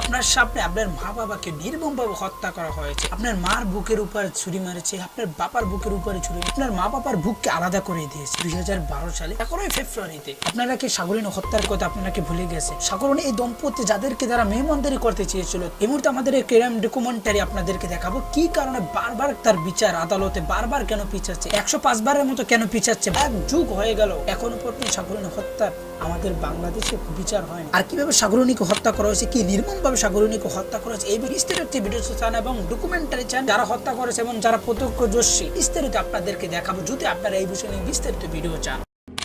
আপনার সামনে আপনার মা বাবাকে নির্মমভাবে হত্যা করা হয়েছে। আপনার মার বুকের উপর ছুরি মারেছে, আপনার বাবার বুকের উপরে ছুরি, আপনার মা বাবার বুককে আলাদা করে দিয়েছে 2012 সালে 11 ফেব্রুয়ারিতে। আপনারা কি সাগরিনী হত্যার কথা আপনারা কি ভুলে গেছে? সাগরিনী এই দম্পতি যাদেরকে তারা মেহমানদারি করতে চেয়েছিল, এই মুহূর্তে আমাদের এই ক্রাইম ডকুমেন্টারি আপনাদেরকে দেখাবো কি কারণে বারবার তার বিচার আদালতে বারবার কেন পিছাচ্ছে, 105 বারের মতো কেন পিছাচ্ছে। এক যুগ হয়ে গেল এখনো পর্যন্ত সাগরিনী হত্যার আমাদের বাংলাদেশে বিচার হয় না। আর কিভাবে সাগরিনীকে হত্যা করা হয়েছে, কি নির্মমভাবে সাগরিনীকে হত্যা করা হয়েছে, এই বিস্তারিত একটি ভিডিও চান এবং ডকুমেন্টারি চান যারা হত্যা করেছে এবং যারা প্রত্যক্ষদর্শী, বিস্তারিত আপনাদেরকে দেখাবো যদি আপনারা এই বিষয়ে নিয়ে বিস্তারিত ভিডিও চান।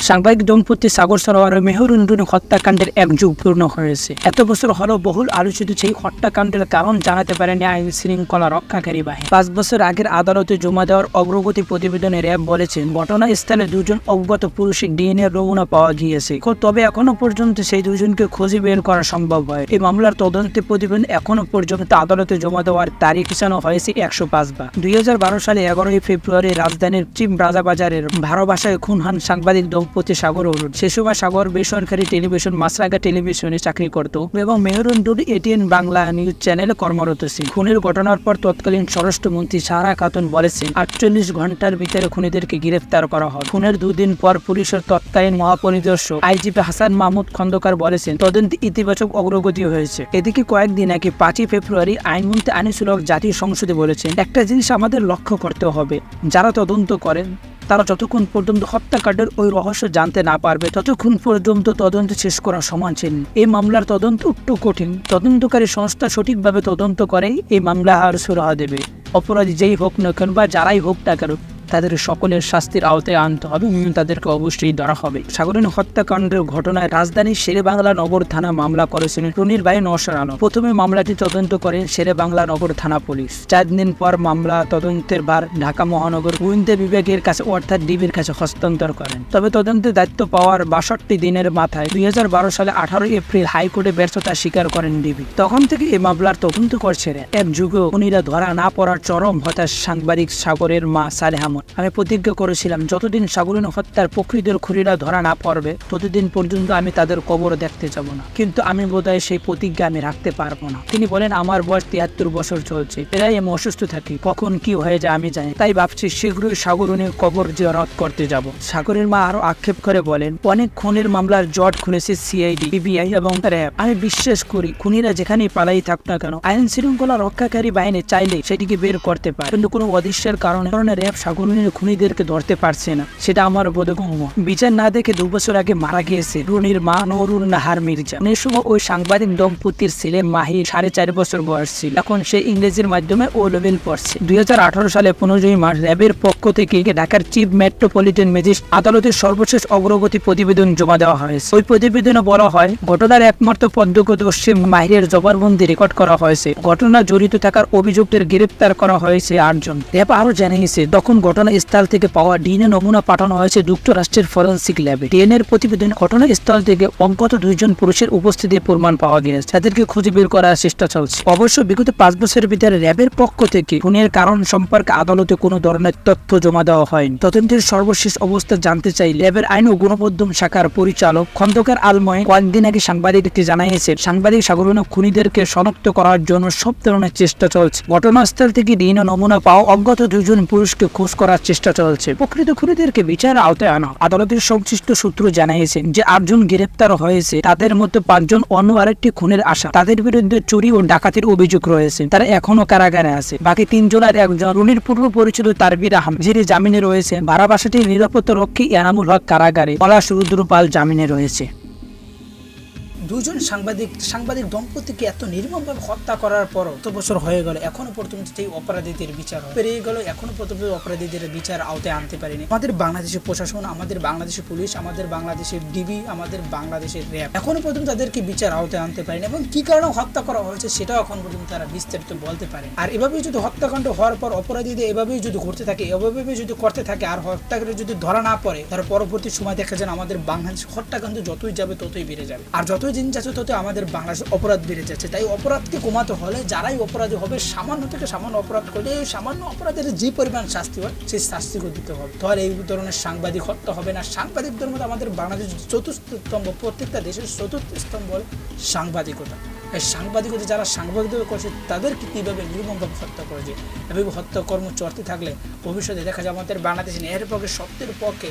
সাংবাদিক দম্পতি সাগর সরোয়ার মেহরুন্ডুন হত্যাকাণ্ডের এক যুগ পূর্ণ হয়েছে। এত বছর হলো বহুল আলোচিত সেই হত্যাকাণ্ডের কারণ জানাতে পারেনি আইন শৃঙ্খলা রক্ষাকারী বাহিনী। 5 বছর আগের আদালতে জমা দেওয়ার অগ্রগতি প্রতিবেদনে র্যাব বলেছেন ঘটনাস্থলে দুজন অজ্ঞাত পুরুষের ডিএনএ নমুনা পাওয়া গিয়েছে, তবে এখনো পর্যন্ত সেই দুজনকে খুঁজে বের করা সম্ভব হয়। এই মামলার তদন্তে প্রতিবেদন এখনো পর্যন্ত আদালতে জমা দেওয়ার তারিখ পিছানো হয়েছে 105 বার। 2012 সালে 11 ফেব্রুয়ারি রাজধানীর চিম রাজাবাজারের ভারবাসায় খুন হন সাংবাদিক দম্পতি সাগর অরুণ। সে সময় সাগর বেসরকারি টেলিভিশন মাছরাঙা টেলিভিশনে চাকরি করত এবং মেহরুন্ডুন এটিএন বাংলা নিউজ চ্যানেলে কর্মরত ছিল। খুনের ঘটনার পর তৎকালীন স্বরাষ্ট্রমন্ত্রী সারা খাতুন বলেছেন 48 ঘন্টার ভিতরে খুনিদেরকে গ্রেফতার করা হয়। খুনের 2 দিন পর পুলিশের তৎকালীন মহাপরিদর্শক আইজিপি হাসান মাহমুদ খন্দকার বলেছেন তদন্তে ইতিবাচক অগ্রগতি হয়েছে। এদিকে কয়েকদিন আগে 5 ফেব্রুয়ারি আইনমন্ত্রী আনিসুল হক জাতীয় সংসদে বলেছেন একটা জিনিস আমাদের লক্ষ্য করতে হবে, যারা তদন্ত করেন তারা যতক্ষণ পর্যন্ত হত্যাকাণ্ডের ওই রহস্য জানতে না পারবে ততক্ষণ পর্যন্ত তদন্ত শেষ করা সমান ছিল। এই মামলার তদন্ত একটু কঠিন। তদন্তকারী সংস্থা সঠিকভাবে তদন্ত করেই এই মামলা আর সুরাহা দেবে। অপরাধী যেই হোক না কেন বা যারাই হোক না কেন তাদের সকলের শাস্তির আওতায় আনতে হবে এবং তাদেরকে অবশ্যই ধরা হবে। সাগরিনী হত্যাকাণ্ডের ঘটনায় রাজধানীর শেরেবাংলা নগর থানা মামলা করেছিলেন টনির ভাই নওশাদ আলম। প্রথমে মামলাটি তদন্ত করেন শেরেবাংলা নগর থানা পুলিশ। 4 দিন পর মামলা তদন্তের ভার ঢাকা মহানগর গোয়েন্দা বিভাগের কাছে অর্থাৎ ডিবির কাছে হস্তান্তর করেন। তবে তদন্তের দায়িত্ব পাওয়ার 62 দিনের মাথায় 2012 সালে 18 এপ্রিল হাইকোর্টে ব্যর্থতা স্বীকার করেন ডিবি। তখন থেকে এই মামলার তদন্ত করছেন। এক যুগেও খুনিরা ধরা না পড়ার চরম হতাশ সাংবাদিক সাগরের মা সালেহা। আমি প্রতিজ্ঞা করেছিলাম যতদিন সাগরিনী হত্যার প্রকৃতির খুনিরা ধরা না পড়বে ততদিন পর্যন্ত আমি তাদের কবর দেখতে যাব না, কিন্তু আমি বোধহয় সেই প্রতিজ্ঞা আমি রাখতে পারবো না। তিনি বলেন আমার বয়স 73 বছর চলছে, প্রায় আমি অসুস্থ থাকি, কখন কি হয়ে যায় আমি জানি, তাই ভাবছি শীঘ্রই সাগরিনীর কবর জিয়ারত করতে যাব। সাগরের মা আরো আক্ষেপ করে বলেন অনেক খুনের মামলার জট খুলেছে সিআইডি, পিবিআই এবং র্যাব। আমি বিশ্বাস করি খুনিরা যেখানেই পালাই থাক না কেন আইন শৃঙ্খলা রক্ষাকারী বাহিনী চাইলে সেটিকে বের করতে পারে, কিন্তু কোনো অদৃশ্যের কারণে র্যাব সাগরিনী খুনিদেরকে ধরতে পারছে না, সেটা আমার বোধগম্য। বিচার না দেখে 2 বছর আগে মারা গিয়েছে রুনির মা নুরুন নাহার মির্জা। এই সময় ওই সাংবাদিক দম্পতির ছেলে মাহির 4.5 বছর বয়স ছিল। এখন সে ইংরেজির মাধ্যমে ও লেভেল পড়ছে। 2018 সালে 15 মার্চ র্যাবের পক্ষ থেকে ঢাকার চিফ মেট্রোপলিটন ম্যাজিস্ট্রেট আদালতের সর্বশেষ অগ্রগতি প্রতিবেদন জমা দেওয়া হয়েছে। ওই প্রতিবেদনে বলা হয় ঘটনার একমাত্র প্রত্যক্ষদর্শী মাহিরের জবানবন্দি রেকর্ড করা হয়েছে। ঘটনা জড়িত থাকার অভিযুক্তের গ্রেফতার করা হয়েছে 8 জন। র্যাব আরো জানিয়েছে তখন ঘটনাস্থল থেকে পাওয়া ডিএনএ নমুনা পাঠানো হয়েছে যুক্তরাষ্ট্রের ফরেনসিক ল্যাবে। ডিএনএর প্রতিবেদনে ঘটনাস্থল থেকে অজ্ঞাত 2 জন পুরুষের উপস্থিতির প্রমাণ পাওয়া গিয়েছে, তাদেরকে খুঁজে বের করার চেষ্টা চলছে। অবশ্য বিগত 5 বছরের ভিতরে র্যাবের পক্ষ থেকে খুনের কারণ সম্পর্কে আদালতে কোনো ধরনের তথ্য জমা দেওয়া হয়নি। তদন্তের সর্বশেষ অবস্থা জানতে চাই র্যাবের আইন ও গণমাধ্যম শাখার পরিচালক খন্দকার আলময় কয়েকদিন আগে সাংবাদিককে জানিয়েছেন সাংবাদিক সাগরিনী খুনিদেরকে শনাক্ত করার জন্য সব ধরনের চেষ্টা চলছে। ঘটনাস্থল থেকে ডিএনএ নমুনা পাওয়া অজ্ঞাত 2 জন পুরুষকে খোঁজ করার চেষ্টা চলছে। প্রকৃত খুনিদেরকে বিচার আওতায় আনা। আদালতের সংশ্লিষ্ট সূত্র জানিয়েছেন যে 8 জন গ্রেফতার হয়েছে, তাদের মধ্যে 5 জন অন্য আরেকটি খুনের আশা। তাদের বিরুদ্ধে চুরি ও ডাকাতির অভিযোগ রয়েছে, তারা এখনো কারাগারে আছে। বাকি 3 জনের একজন রুনির পূর্ব পরিচিত তারবির আহমেদ, যিনি জামিনে রয়েছে। ভাড়াবাসাটির নিরাপত্তা রক্ষী এনামুল হক কারাগারে, পলাশ রুদ্রপাল জামিনে রয়েছে। 2 জন সাংবাদিক দম্পতিকে এত নির্মমভাবে হত্যা করার পর এত বছর হয়ে গেল এখনো পর্যন্ত সেই অপরাধীদের বিচার পেরিয়ে গেল, এখনো পর্যন্ত অপরাধীদের বিচার আওতায় আনতে পারেনি আমাদের বাংলাদেশের প্রশাসন, আমাদের বাংলাদেশের পুলিশ, আমাদের বাংলাদেশের ডিবি, আমাদের বাংলাদেশের র্যাব এখনো পর্যন্ত তাদেরকে বিচার আওতায় আনতে পারেনি এবং কি কারণে হত্যা করা হয়েছে সেটাও এখন পর্যন্ত তারা বিস্তারিত বলতে পারে। আর এভাবেই যদি হত্যাকাণ্ড হওয়ার পর অপরাধীদের এভাবেই যদি ঘটতে থাকে, এভাবে যদি করতে থাকে আর হত্যাকারী যদি ধরা না পড়ে তার পরবর্তী সময় দেখা যায় আমাদের বাংলাদেশ হত্যাকাণ্ড যতই যাবে ততই বেড়ে যাবে, আর যতই দিন যাচ্ছে ততই আমাদের বাংলাদেশের অপরাধ বেড়ে যাচ্ছে। তাই অপরাধকে কমাতে হলে যারাই অপরাধী হবে সামান্য থেকে সামান্য অপরাধ করলে এই সামান্য অপরাধের যে পরিমাণ শাস্তি হয় সেই শাস্তিকে দিতে হবে। তাহলে এই ধরনের সাংবাদিক হত্যা হবে না। সাংবাদিকদের মধ্যে আমাদের বাংলাদেশের 4th স্তম্ভ, প্রত্যেকটা দেশের 4th স্তম্ভ হল সাংবাদিকতা। এই সাংবাদিকতা যারা সাংবাদিকতা করছে তাদেরকে কীভাবে নির্মমভাবে হত্যা করেছে। এভাবে হত্যাকর্ম চলতে থাকলে ভবিষ্যতে দেখা যাবে আমাদের বাংলাদেশে এর পক্ষে সত্যের পক্ষে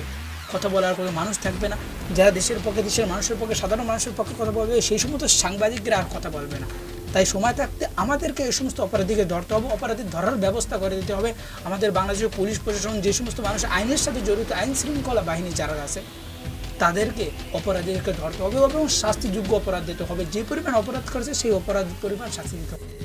কথা বলার কোনো মানুষ থাকবে না। যারা দেশের পক্ষে, দেশের মানুষের পক্ষে, সাধারণ মানুষের পক্ষে কথা বলবে, সেই সমস্ত সাংবাদিকরা আর কথা বলবে না। তাই সময় থাকতে আমাদেরকে এই সমস্ত অপরাধীকে ধরতে হবে, অপরাধী ধরার ব্যবস্থা করে দিতে হবে। আমাদের বাংলাদেশের পুলিশ প্রশাসন, যে সমস্ত মানুষ আইনের সাথে জড়িত, আইন শৃঙ্খলা বাহিনী যারা আছে, তাদেরকে অপরাধীদেরকে ধরতে হবে এবং শাস্তিযোগ্য অপরাধ দিতে হবে। যে পরিমাণ অপরাধ করেছে সেই অপরাধ পরিমাণ শাস্তি দিতে হবে।